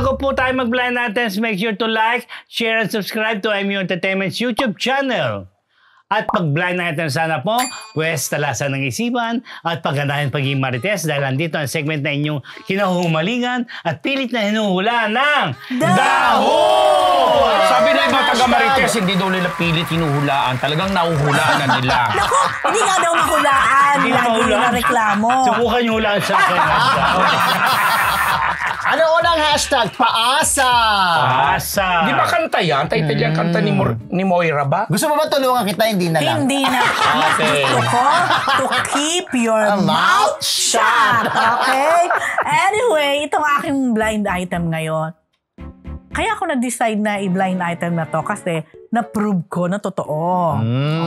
bago po tayo mag-blind items, make sure to like, share, and subscribe to MU Entertainment's YouTube channel. At pag-blind item sana po, pwes talasan ng isipan at paggandahin pagiging marites dahil andito ang segment na inyong kinahumalingan at pilit na hinuhula ng Daho! Sabi na iba taga-marites, hindi daw nila pilit hinuhulaan. Talagang nahuhulaan na nila. Naku, hindi nga daw mahulaan. Lagi na reklamo. Subukan nyo hulaan sa akin. Ano unang hashtag? Paasa! Paasa! Di ba kanta yan? Title yan, kanta ni Moira ba? Gusto mo ba tulungan kita? Hindi na lang. Hindi na. Okay. Gusto ko to keep your mouth shut. Okay? Anyway, itong aking blind item ngayon. Kaya ako nag-decide na i-blind item na to kasi na-prove ko na totoo.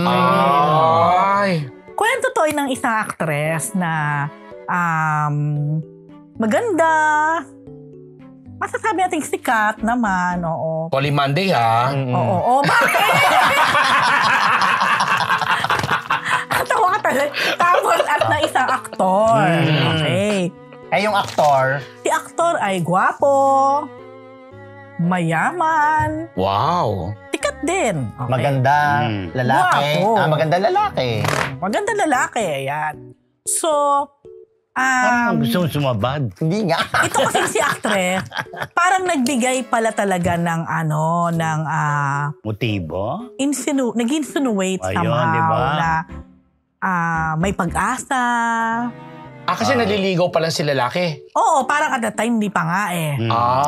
Ay. Kwento to ng isang actress na maganda. Masasabi natin sikat naman, oo. Holy Monday, ha? Oo, bakit? Katawa ka talaga. Tapos at na isang aktor. Okay. Eh, yung aktor? Si aktor ay gwapo, mayaman, Wow. sikat din. Okay. Maganda lalaki. Guwapo. Maganda lalaki. Maganda lalaki, ayan. So, gusto mo sumabad? Hindi nga. ito kasi si actress, parang nagbigay pala talaga ng Motibo? nag-insinuate Ayun, somehow diba? na may pag-asa. Kasi naliligaw pa lang si lalaki. Oo, parang at that time, hindi pa nga eh.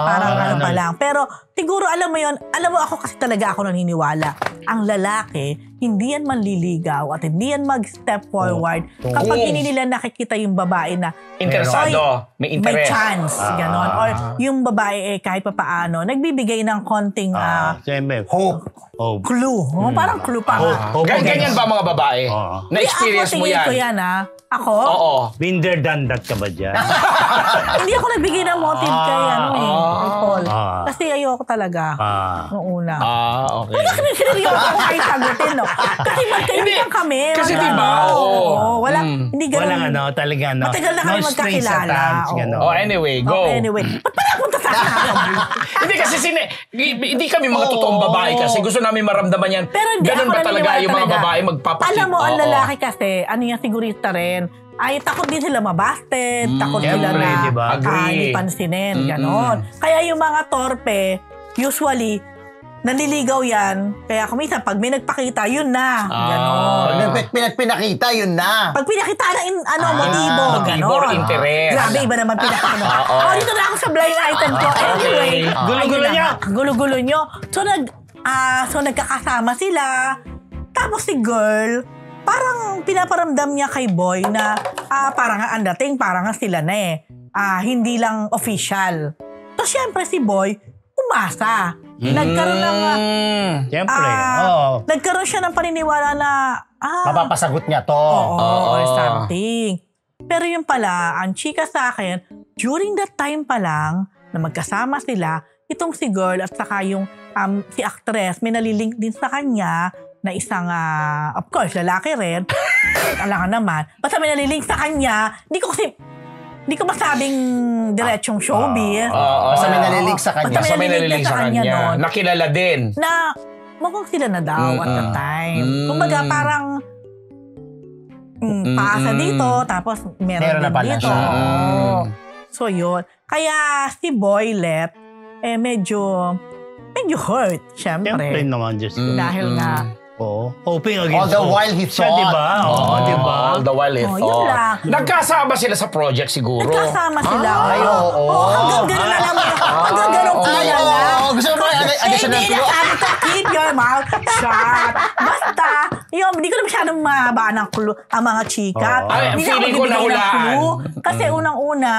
Parang ano pa lang. Pero siguro alam mo yon, alam mo ako kasi talaga ako naniniwala. Ang lalaki, hindi yan manliligaw at hindi yan mag-step forward kapag hindi nila nakikita yung babae na Interesado. May interest. may chance, ganon. Or yung babae kahit pa paano, nagbibigay ng konting Hope. clue. Parang clue pa nga. Ganyan ba mga babae? Na-experience Ako, mo tingin yan? ko yan Ako? Oo. Been there, done that ka ba dyan? Hindi ako nagbigay ng motive kay kay Paul. Kasi ayoko talaga. Noong una. Okay. Kasi seryoso ako kayo sagutin, no? Kasi magkaibigan kami. Kasi wala, diba? Wala, hindi ganun. Walang talaga, no? Matagal na kami No strings magkakilala. attached, gano'n. Anyway, go. Anyway, ba't pala punta sa akin? Hindi kasi hindi kami mga totoong babae kasi gusto namin maramdaman yan. Pero hindi ganun ako ba talaga naniniwala yung mga talaga. babae magpapakita? Alam mo, ang lalaki kasi, ano yung sigurista rin, ay takot din sila mabasted, takot sila Siyempre, na diba? Agree. hindi pansinin, ganon. Kaya yung mga torpe, usually, naliligaw yan. Kaya kung minsan, pag may nagpakita, yun na. Ganon. Pag pinakita, yun na. Pag pinakita na motibo, motibo or ganon. interest. Grabe, iba naman pinakita. Dito na ako sa blind item ko. Anyway, Gulo-gulo niya. Gulo-gulo nyo. So, nagkakasama sila. Tapos si girl, parang pinaparamdam niya kay boy na parang nga ang dating, parang nga sila na hindi lang official. So, syempre si boy, umasa. Nagkaroon ng... Siyempre, nagkaroon siya ng paniniwala na... Mapapasagot niya to. or something. Pero yun pala, ang chika sa akin, during that time pa lang, na magkasama sila, itong si girl at saka yung si actress, may nalilink din sa kanya na isang, of course, lalaki rin. Alam ka naman. Basta may nalilink sa kanya, hindi ko masabing diretsong showbiz. Basta may nalilink sa kanya. Basta may nalilink sa kanya. nun. Nakilala din. Na mukhang sila na daw at the time. Kumbaga parang paasa dito, tapos meron na din pala dito. siya. So yun. Kaya si Boylet, medyo hurt, syempre. Siyempre naman, Diyos ko. Dahil nga, hoping All against the hope. while he Siya, thought. diba? Diba? All the while he yun thought. lang. Nagkasama sila sa project siguro. Nagkasama sila. oo. Hanggang ganun na lang. Hanggang ganun kilala. Gusto mo additional Hindi clue? na sabi ko, keep your mouth shut. Basta, yun, hindi ko na masyadong mahaba ng clue ang mga chika. Ay, Hindi feeling ko nagbibigay ng nahulaan. clue. Kasi unang-una,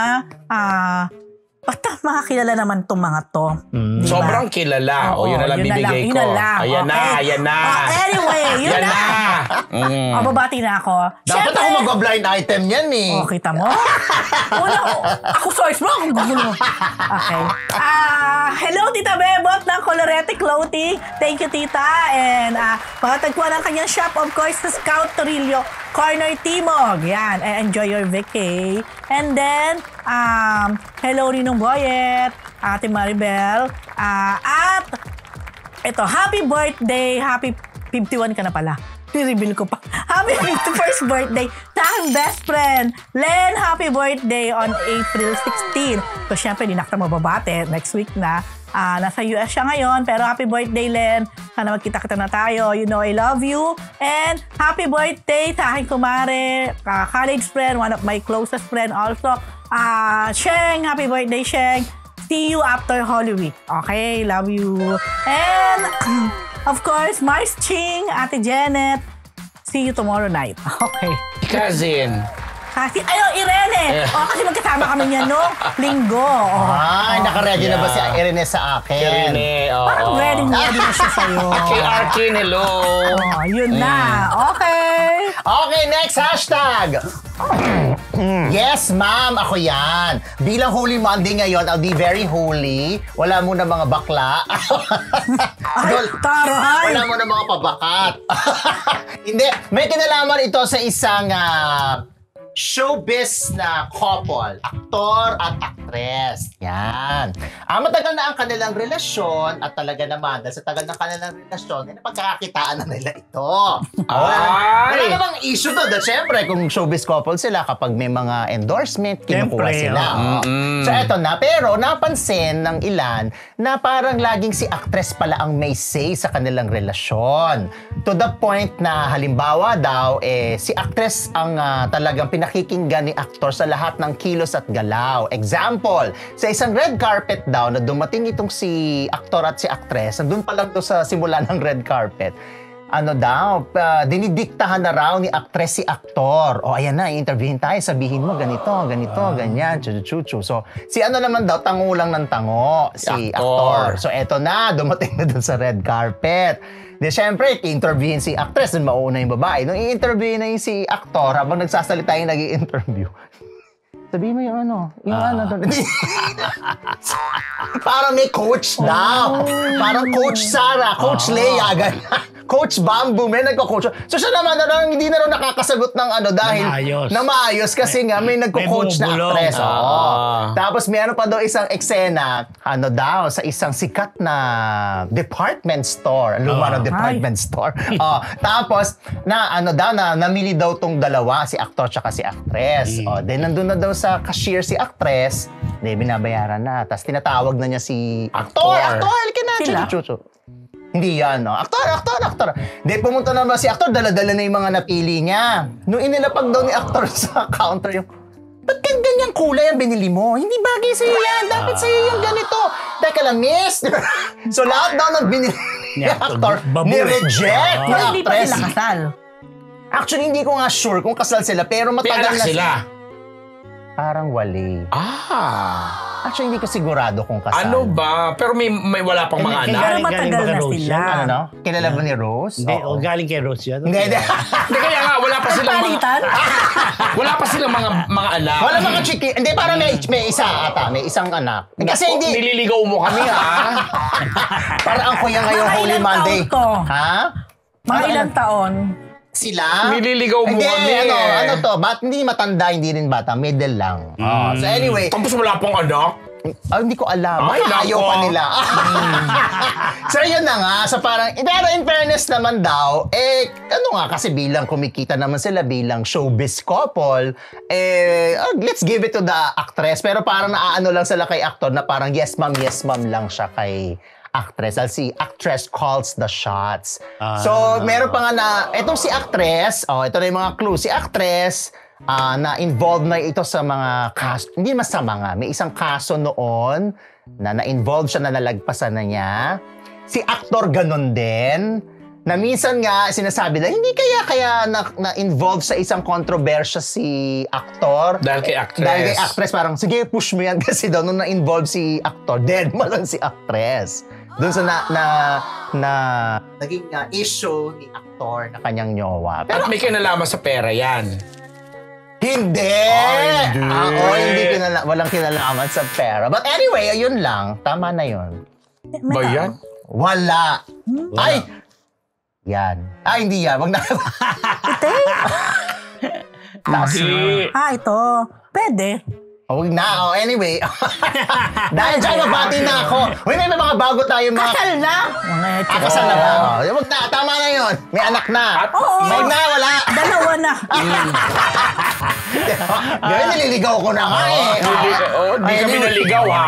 basta makakilala naman itong mga to. Diba? Sobrang kilala. Yun na lang bibigay ko. Yun na lang. Ayan na, Okay. ayan na. Anyway, yun Yan na. Babati na ako. Dapat ako mag-blind item yan eh. Kita mo? Ako source mo. Ako gugulo. Okay. Hello, Tita Bebot ng Colorete Clothing. Thank you, Tita. And makatagpuan ang kanyang shop, of course, sa Scout Torillo, Corner Timog. Yan. Enjoy your vacay. And then, hello, Ninong Boyet. Ate Maribel. At ito, happy birthday, happy 51 ka na pala. I-reveal ko pa. Happy 51st birthday sa aking best friend, Len. Happy birthday on April 16. So, syempre, di na kita mababate. Next week na. Nasa US siya ngayon, pero happy birthday, Len. Sana magkita-kita na tayo. You know I love you. And happy birthday sa aking kumare, college friend, one of my closest friend also. Sheng, happy birthday, Sheng. See you after Holy Week. Okay, love you. And, of course, Mars Ching, Ate Janet. See you tomorrow night. Okay. Cousin. Kasi, Irene! Kasi magkasama kami niya no linggo. Ay, naka-ready na ba si Irene sa akin? Irene, oo. Parang ready na siya sa'yo. Kay Arkin, hello. Yun na. Okay. Okay, next hashtag. Yes, ma'am. Ako yan. Bilang Holy Monday ngayon, I'll be very holy. Wala muna mga bakla. Taray! Wala muna mga pabakat. Hindi. May kinalaman ito sa isang showbiz na couple, aktor at actress. Yan. Matagal na ang kanilang relasyon at talaga naman, dahil sa tagal ng kanilang relasyon, napagkakakitaan na nila ito. Wala namang issue doon. Dahil syempre, kung showbiz couple sila, kapag may mga endorsement, kinukuha sila. So eto na. Pero napansin ng ilan na parang laging si actress pala ang may say sa kanilang relasyon. To the point na halimbawa daw, si actress ang talagang pinakikinggan ni aktor sa lahat ng kilos at galaw. Example, sa isang red carpet daw na dumating itong si aktor at si actress, nandun pa lang daw sa simula ng red carpet, dinidiktahan na raw ni actress si aktor. O ayan na, i-interviewin tayo, sabihin mo ganito, ganyan, chuchu. So, si naman daw, tango lang ng tango, si aktor. So, eto na, dumating na dun sa red carpet. Di syempre, i-interviewin si actress, dun mauna yung babae. Nung i-interviewin na yung si aktor, habang nagsasalita yung nag-i-interview, sabihin mo yung parang may coach daw. Parang Coach Sarah, Coach Leia, ganyan. Coach Bamboo, may nagko-coach. So siya naman, hindi na raw nakakasagot ng dahil na maayos kasi nga may nagko-coach na actress. Tapos may pa daw isang eksena, sa isang sikat na department store. Luma ng department store. Tapos, namili daw tong dalawa, si actor tsaka si actress. Then nandun na daw sa cashier si actress, binabayaran na. Tapos tinatawag na niya si actor, halika na. Chuchu. Hindi yan, Aktor. Then pumunta naman si aktor, dala-dala na yung mga napili niya. Nung inilapag daw ni aktor sa counter yung, ba't ganyang kulay ang binili mo? Hindi bagay sa'yo yan. Dapat sa'yo yung ganito. Teka lang, miss. So lahat daw ng binili ni aktor, ni-reject ni Hindi pa actress. sila kasal. Actually, hindi ko nga sure kung kasal sila, pero matagal na sila. Parang wali. Actually, hindi ko sigurado kung kasal. Ano ba? Pero may wala pang mga anak. Pero matagal na sila. Kilala ba ni Rose? Hindi, galing kay Rose yan. Hindi. Hindi kaya nga, wala pa silang wala pa silang mga anak. Wala mga chiki. Hindi, parang may isa ata. May isang anak. Kasi hindi. Nililigaw mo kami, ha? Parang ang kuya ngayong Holy Monday. Ha? Mga ilang taon. Sila? Nililigaw mo kami. Ano to? Hindi matanda, hindi rin bata. Middle lang. So anyway. Tapos wala pang anak? Hindi ko alam. Ay, ayaw nako. pa nila. So yun na nga. So parang, pero in fairness naman daw, kasi bilang kumikita naman sila bilang showbiz couple, let's give it to the actress. Pero parang naaano lang sila kay actor na parang yes ma'am lang siya kay actress. Si actress calls the shots. So, meron pa nga na, etong si actress, ito na yung mga clue. Si actress, na involved na ito sa mga kaso, hindi masama nga, may isang kaso noon na na-involved siya na nalagpasan na niya. Si actor ganun din, na minsan nga sinasabi na hindi kaya na-involved sa isang kontrobersya si actor. Dahil kay actress. Parang, sige, push mo yan kasi daw nung na-involved si actor, dead malang si actress. Doon sa naging issue ni actor na kanyang nyowa. At may kinalaman sa pera yan. Hindi! Hindi. Walang kinalaman sa pera. But anyway, ayun lang. Tama na yun. Ba yan? Wala. Ay! Yan. Hindi yan. Wag na. Hindi. Ito. Pwede. Huwag na. Anyway. Dahil dyan, mabati na ako. Uy, may mga bago tayo mga... Kasal na? Kasal na ba? Huwag na. Tama na yun. May anak na. Oo. Huwag na, wala. Dalawa na. Gawin, nililigaw ko na nga eh. Di kami naligaw, ha?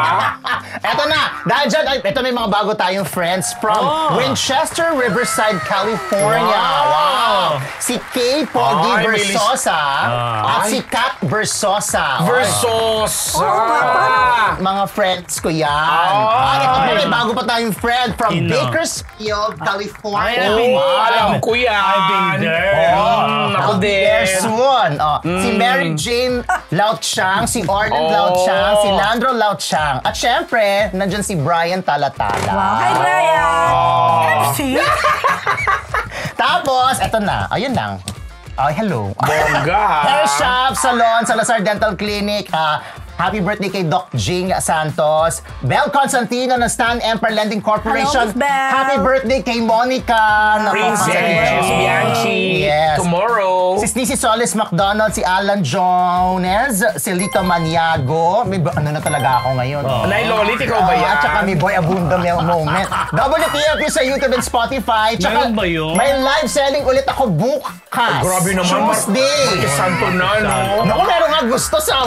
Eto na. Dahil dyan, ito may mga bago tayong friends from Winchester, Riverside, California. Wow. Si Kay Pogi Versosa at si Kat Versosa. Mga friends ko yan. Ito pa may bago pa tayong friend from Bakersfield, California. Alam ko yan. I've been there. Ako I'll be din. there soon. Si Mary Jane Lauchang, si Ornan Lauchang, si Landro Lauchang. At syempre, nandyan si Brian Talatala. Wow. Hi, Brian! MC? Tapos, eto na. Ayun lang. Hello. Bongga, ha? Hair Shop, Salon, Salazar Dental Clinic. Happy birthday kay Doc Jing Santos. Bel Constantino ng Stan Empire Lending Corporation. Hello, Miss Bel. Happy birthday kay Monica. Princess Bianchi. Yes. Tomorrow. Si Sneezy Solis McDonald, si Alan Jones, si Lito Maniago. May ano na talaga ako ngayon. Nay Lolit, ikaw ba yan? At saka may Boy Abunda may moment. WTF sa YouTube and Spotify. Tsaka Meron ba yun? may live selling ulit ako bukas. Grabe naman. Tuesday. Santo na, no? Naku, meron nga gusto sa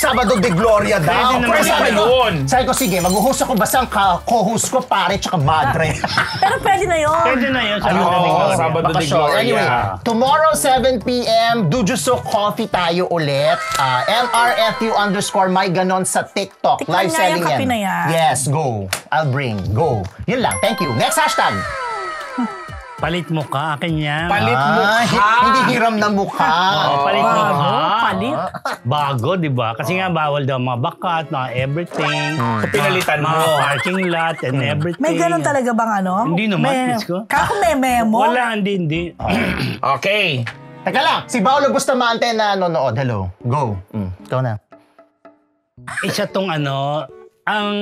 Sabado de Gloria daw. Pwede naman Pero sabi ko, yun. sabi ko, sige, mag-host ako basta ang co-host ko, pare, tsaka madre. Pero pwede na yun. Pwede na yun. Sabi Oo, ko na Sabado de Bakasyon. Gloria. Anyway, tomorrow 7 p.m. Dujuso Coffee tayo ulit. MRFU_ may ganon sa TikTok. Tikman Live nga selling yung kape na yan. Yes, go. I'll bring. Go. Yun lang. Thank you. Next hashtag. Palit mo ka, akin yan. Palit mo ka. Hindi hiram na mukha. Palit mo ka. Palit. Bago, di ba? Kasi nga bawal daw mga bakat, mga everything. Pinalitan mga mo. parking lot and everything. May ganun talaga bang ano? Hindi naman, Diyos ko. Kako may memo? Wala, hindi. Okay. Teka lang. Si Paolo Bustamante na nanonood. Hello. Go. Ikaw na. Isa tong ang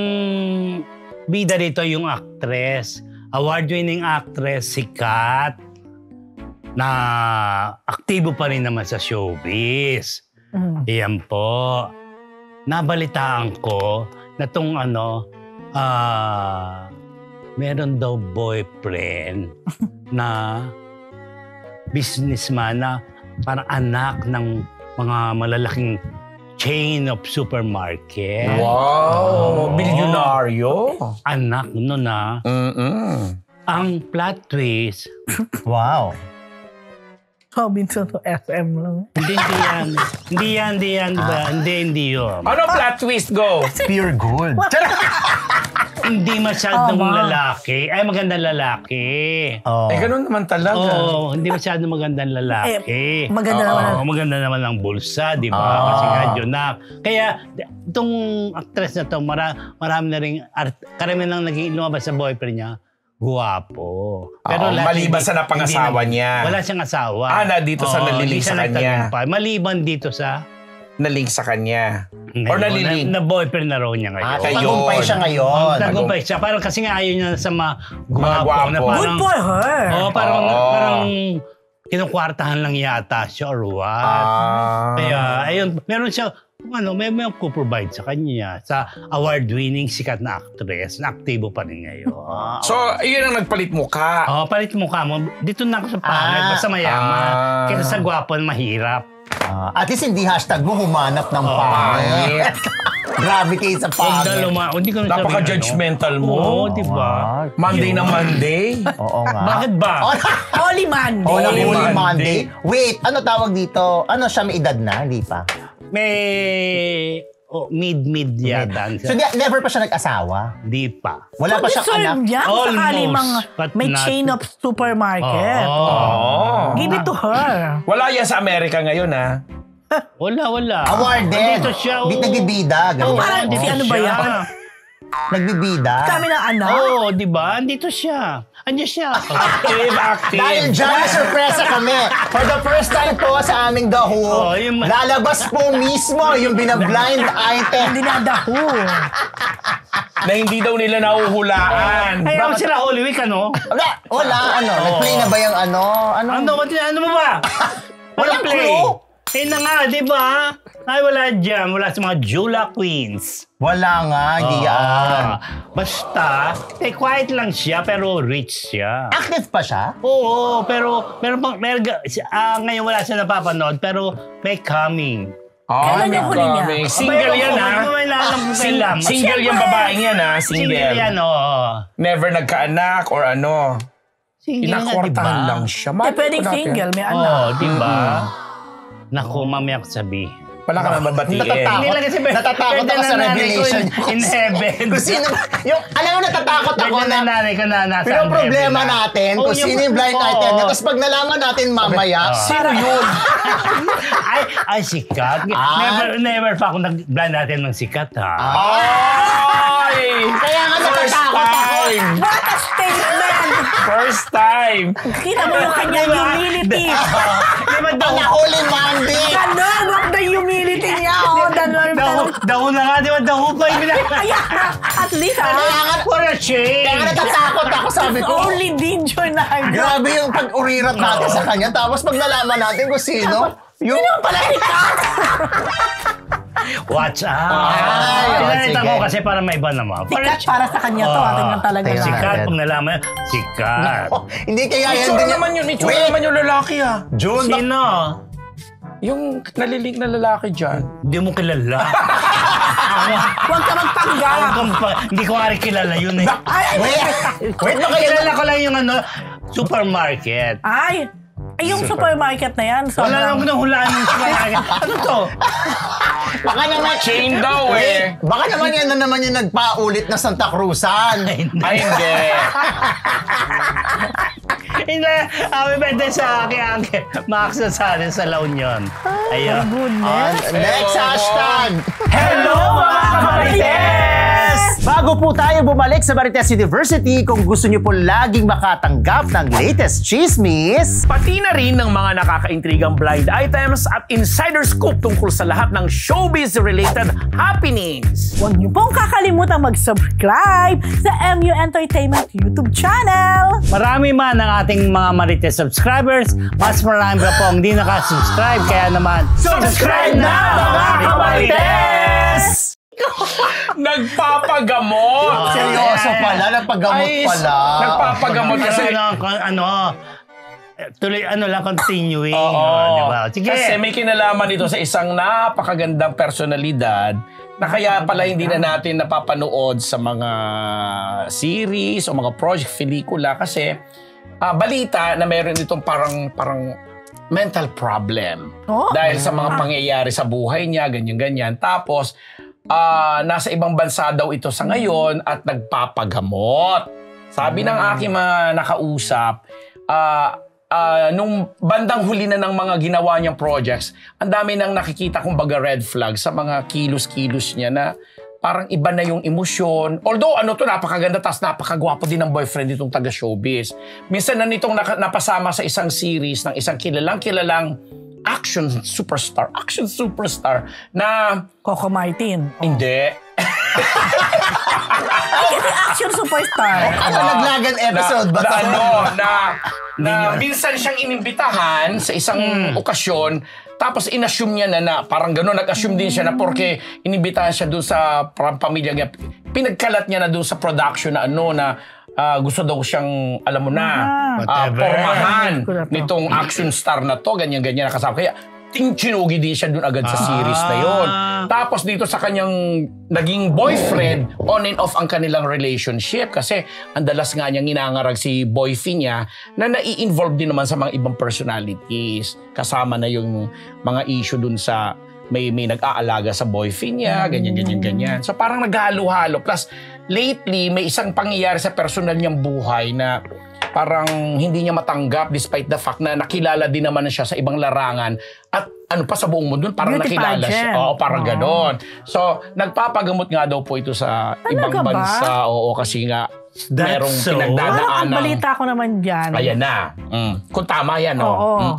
bida dito yung actress. Award-winning actress, si Kat, na aktibo pa rin naman sa showbiz. Iyan po. Nabalitaan ko na tong meron daw boyfriend na businessman na parang anak ng mga malalaking chain of supermarket. Wow. Bilyonaryo. Anak na. Ang plot twist, Wow. Robinson to SM lang. hindi yan, di ba? Hindi yun. Ano plot twist, go? Pure gold. Hindi masyadong lalaki. Ay, magandang lalaki. Oh. Ganun naman talaga. Oo, hindi masyadong magandang lalaki. Maganda naman. Maganda naman ang bulsa, di ba? Kasi nga Jonak. Kaya, itong actress na to, marami na rin, karamihan lang naging lumabas sa boyfriend niya, guwapo. Pero maliban sa napangasawa niya. Wala siyang asawa. Na dito sa naliling sa kanya. Maliban dito sa Nalink sa kanya. Or naliling. Na boyfriend na raw niya ngayon. Tagumpay siya ngayon. Tagumpay siya. Parang kasi nga ayaw niya sa mga guwapo. Na Good parang, for her. parang kinukwartahan lang yata siya or what. Kaya, ayun, meron siya, may provide sa kanya. Sa award-winning sikat na actress, na aktibo pa rin ngayon. So, yun ang nagpalit mukha. Palit mukha mo. Dito na ako sa pangit, basta mayaman. Kaya sa gwapo, mahirap. At least hindi hashtag mo humanap ng pangit. Grabe kayo sa pangit. Hindi ko na Napaka-judgmental mo. Oo, di ba? Monday na Monday. Oo nga. Bakit ba? Holy Monday. Holy Monday. Wait, ano tawag dito? Ano siya, may edad na? Hindi pa. May mid yata. So, never pa siya nag-asawa? Di pa. Wala pa siyang anak? Yan, Almost, sakali but may not- chain of supermarket. Give it to her. Wala yan sa Amerika ngayon, ha? Wala. Award din. Dito siya. Nagbibida. ganyan. parang si ano ba yan? Nagbibida. Kami ng anak. Oo, di ba? Andito siya. Andiyan siya. Active. Dahil dyan, may sorpresa kami. For the first time po sa aming The Who, lalabas po mismo yung binablind item. Hindi na daho. Na hindi daw nila nahuhulaan. Ay, ako sila Holy Week, Wala. Nag-play na ba yung ano? Ano mo ba? Walang play. clue. Na nga, di ba? Ay, wala dyan. Wala sa mga Jula Queens. Wala nga, hindi yan. Basta, quiet lang siya, pero rich siya. Active pa siya? Oo, pero ngayon wala siya napapanood, pero may coming. Kailan yung huli niya? Single yan, ha? Single yung babaeng yan, ha? Single yan, oo. Never nagkaanak or ano. Inakwartahan lang siya. Pwedeng single, may anak. Oo, di ba? Naku, mamaya ko sabihin. Wala ka naman batiin. Natatakot ako sa revelation. In heaven. Kung sino, alam mo, natatakot ako na. Nanay ko na nasa Pero problema natin, kung sino yung blind item niya, tapos pag nalaman natin mamaya, sino yun? Ay, sikat. Never pa ako nag-blind item ng sikat, ha? Ay! Kaya nga natatakot ako. What a statement! First time! Kita mo yung kanyang humility. Ang nahuli Mandy. Ganon, wag na humility niya. Daho na nga, di ba? Daho ko. Kaya at least, For a change. Kaya natatakot ako, sabi ko. only video na. Grabe yung pag-urirat natin sa kanya. Tapos pag nalaman natin kung sino, yung pala sikat. Watch out. Pinalita ko kasi para may iba naman. Sikat para sa kanya to. Tingnan talaga yan. Sikat, pag nalaman, sikat. hindi kaya yan Itsura din. naman yun. Itsura naman yung lalaki, ha? June, Sino? Yung nalilink na lalaki dyan. Hindi mo kilala. Huwag ka magpanggap. Hindi ko nga rin kilala yun eh. wait, baka yun. Kilala ko lang yung supermarket. Ay, yung supermarket na yan. Wala lang nahulaan yung supermarket. Ano to? Baka naman, Chain daw eh. Baka naman yan na naman yung nagpaulit na Santa Cruzan. Ay, hindi. Hindi. Happy birthday sa aking Max Nazario sa La Union. Ayun. Next hashtag. Hello mga Marites! Bago po tayo bumalik sa Marites University, kung gusto niyo po laging makatanggap ng latest chismis, Pati na rin ng mga nakakaintrigang blind items at insider scoop tungkol sa lahat ng showbiz-related happenings. Huwag niyo pong kakalimutan mag-subscribe sa MU Entertainment YouTube channel. Marami man ang ating mga Marites subscribers, mas marami pa po ang hindi nakasubscribe. Kaya naman, Subscribe na, mga Kamarites! Nagpapagamot! seryoso pala, nagpagamot pala. Nagpapagamot kasi... tuloy lang, continuing. Oo. Di ba? Sige. Kasi may kinalaman ito sa isang napakagandang personalidad na kaya pala hindi na natin napapanood sa mga series o mga project, pelikula kasi balita na meron itong parang mental problem. Dahil sa mga pangyayari sa buhay niya, ganyan-ganyan. Tapos, nasa ibang bansa daw ito sa ngayon at nagpapagamot. Sabi ng aking mga nakausap, nung bandang huli na ng mga ginawa niyang projects, ang dami nang nakikita kumbaga red flag sa mga kilos-kilos niya na parang iba na yung emosyon. Although napakaganda tas napakagwapo din ng boyfriend nitong taga-showbiz. Minsan na nitong napasama sa isang series ng isang kilalang action superstar na... Coco Martin. Hindi. Action superstar. Naglagan episode ba ito? Na minsan siyang inimbitahan sa isang okasyon, tapos inassume niya na parang gano'n, nag-assume din siya na porque inimbitahan siya doon sa pamilya niya. Pinagkalat niya na doon sa production na gusto daw siyang, alam mo na, pormahan nitong action star na to, ganyan-ganyan nakasama. Kaya, chinugi din siya doon agad sa series na yon. Tapos dito sa kanyang naging boyfriend, on and off ang kanilang relationship kasi ang dalas nga niyang inangarag si boyfriend niya na nai-involve din naman sa mga ibang personalities. Kasama na yung mga issue doon sa may nag-aalaga sa boyfriend niya, ganyan. So parang naghalo-halo. Plus, lately, may isang pangyayari sa personal niyang buhay na parang hindi niya matanggap despite the fact na nakilala din naman siya sa ibang larangan at pa sa buong mundo, parang beauty nakilala pageant. siya. Oo, parang ganon. So, nagpapagamot nga daw po ito sa ibang bansa. Oo, kasi nga merong pinagdadaanan. Ang balita ko naman dyan. Ayan na. Kung tama yan, no? Oo.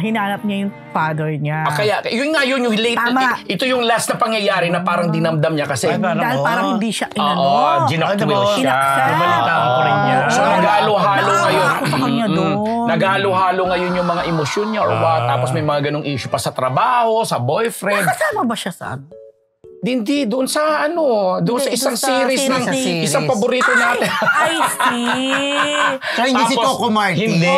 hinanap niya yung father niya. Kaya, yun yung late. Ito yung last na pangyayari na parang dinamdam niya kasi. Dahil parang hindi siya ginaktuil siya. Balitaan ko rin niya. So, naghalo-halo ngayon. Naghalo-halo ngayon yung mga emosyon niya or what. Tapos may mga ganong issue pa sa trabaho, sa boyfriend. Nakasama ba siya sa Hindi, doon sa sa isang series ng isang paborito natin. I see. So, hindi si Coco Martin. Hindi.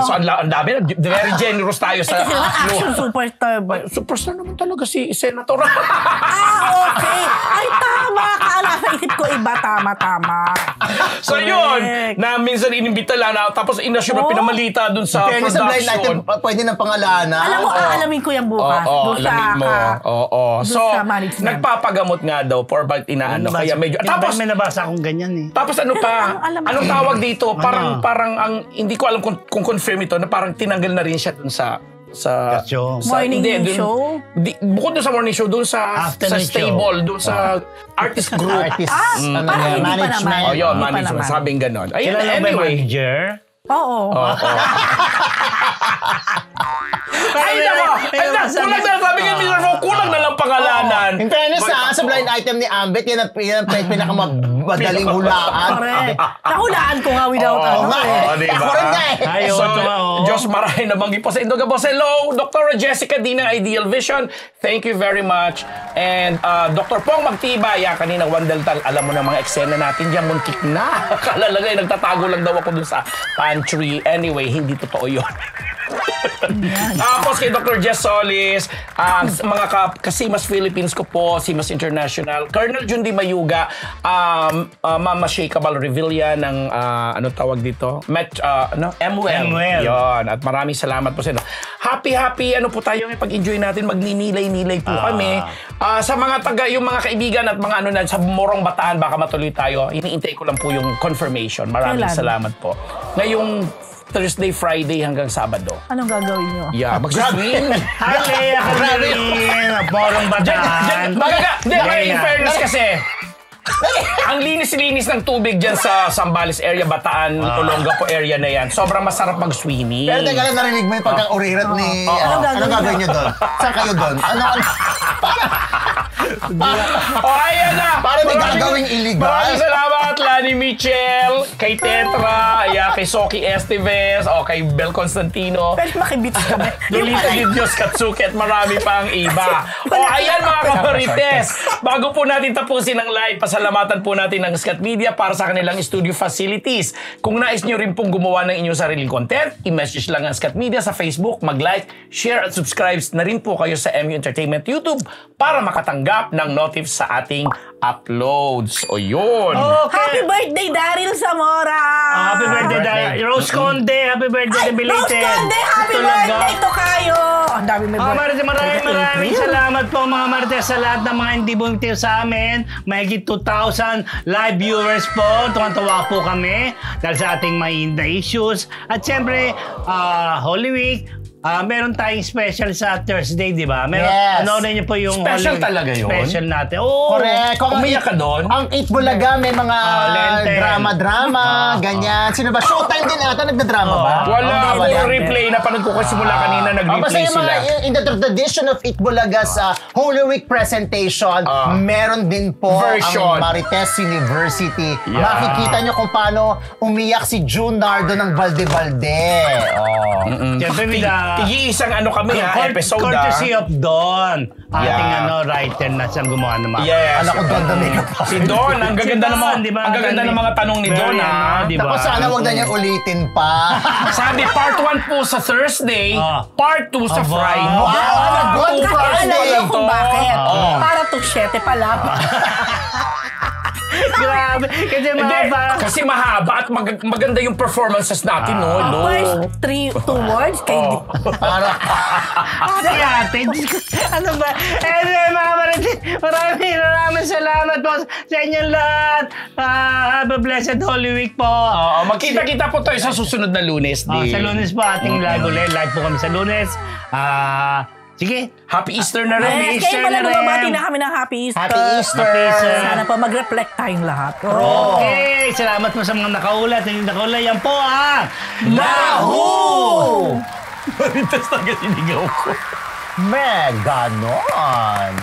So, ang dami. Very generous tayo sa action superstar ba? Superstar naman talaga si Senator. Okay. Ay, tama. Kaala sa isip ko iba. Tama. So, yun. Na minsan inimbita lang tapos inassume na pinamalita doon sa production. Sa blind item, pwede ng pangalanan. Alam mo, aalamin ko yung bukas. So, nagpapagamot nga daw for about inaano. Kaya medyo tapos may nabasa akong ganyan eh. Tapos ano pa? Anong tawag dito? Parang ang hindi ko alam kung confirm ito na parang tinanggal na rin siya dun sa morning show? Bukod dun sa morning show, dun sa stable, dun sa artist group. Management. Yun, management. Sabing ganon. Anyway. Manager? Oo. Ay, nako! Kulang na, sabi nga, kulang na lang pangalanan. In fairness sa blind item ni Ambet, yan ang pinakamadaling hulaan. Correct. Nahulaan ko nga without Ako rin nga eh. So, Diyos marahin na banggi po sa Indoga Boss. Hello, Dr. Jessica D ng Ideal Vision. Thank you very much. And Dr. Pong Magtibay, kanina Wandaltal, alam mo na mga eksena natin dyan, muntik na. Kalalagay, nagtatago lang daw ako dun sa pantry. Anyway, hindi totoo yun. Tapos kay Dr. Jess Solis, mga Kasimas Philippines ko po, Simas International, Colonel Jundi Mayuga, Mama Shea Cabal Revilla ng ano tawag dito? MWell. Yon. At maraming salamat po sa inyo. Happy ano po tayo, pag-enjoy natin, magninilay-nilay po kami. Sa mga yung mga kaibigan at mga ano na sa Morong Bataan, baka matuloy tayo. Iniintay ko lang po yung confirmation. Maraming salamat po. Ngayong Thursday, Friday hanggang Sabado. Anong gagawin nyo? Yeah, mag-swing. Hali, ako na rin. Borong Bataan. In fairness kasi, ang linis-linis ng tubig dyan sa Zambales area, Bataan, Olongapo area na yan. Sobrang masarap mag-swimming. Pero teka lang, narinig mo yung pagka-urirat ni... Anong gagawin nyo doon? Saan kayo doon? Ayan na! Parang may gagawing illegal. Maraming salamat, Lani Mitchell, kay Tetra, kay Soki Esteves, kay Bel Constantino. Pwede makibits kami. Lolita Di Diyos Katsuki at marami pa ang iba. Ayan mga kamarites. Bago po natin tapusin ang live, pasalamatan po natin ng Scat Media para sa kanilang studio facilities. Kung nais nyo rin pong gumawa ng inyong sariling content, i-message lang ang Scat Media sa Facebook, mag-like, share at subscribe na rin po kayo sa MU Entertainment YouTube para makatanggap ng notifs sa ating uploads. O yun. Okay. Happy birthday, Daryl Zamora! Happy birthday, Daryl. Rose Conde, happy birthday, belated. Rose Conde, happy birthday to kayo! Ang dami may birthday. Maraming salamat po mga Marites sa lahat ng mga hindi bumitiw sa amin. Mahigit 2,000 live viewers po. Tuwan-tuwa po kami dahil sa ating mainit na issues. At siyempre, Holy Week, meron tayong special sa Thursday, di ba? Yes. Ano niyo po yung special talaga yun? Special natin. Oo. Correct. Umiyak ka doon? Ang Eat Bulaga may mga drama-drama, ganyan. Sino ba? Showtime din ata, nagda-drama ba? Wala. Puro replay. Napanood ko kasi simula kanina, nag-replay sila. In the tradition of Eat Bulaga's Holy Week presentation, meron din po ang Marites University. Makikita nyo kung paano umiyak si June Nardo ng Balde-Balde. Siyempre, Tigi-isang kami episode. Courtesy of Don. Ating writer na siyang gumawa ng mga. Yes. Anak ko, Don the makeup. Si Don, ang gaganda ng mga tanong ni Don. Tapos sana wag na niya ulitin pa. Sabi, part 1 po sa Thursday, part 2 sa Friday. Wow! Good Friday! Alam mo kung bakit? Para to 7 pala. Grabe. Kasi mahaba at maganda yung performances natin, no? First 2 words kay Si ate. Ano ba? Anyway, mga Marites, maraming salamat po sa inyong lahat. Have a blessed Holy Week po. Magkita-kita po tayo sa susunod na Lunes. Sa Lunes po ating live ulit. Live po kami sa Lunes. Sige. Happy Easter na rin. Yes, Easter kayo pala na rin. bumabati na kami ng Happy Easter. Happy Easter. Happy Easter. Sana po mag-reflect tayong lahat. Okay, salamat po sa mga nakaulat. Hindi nakaulat. Yan po ang Nahu! Marites talaga sinigaw ko. Meganon.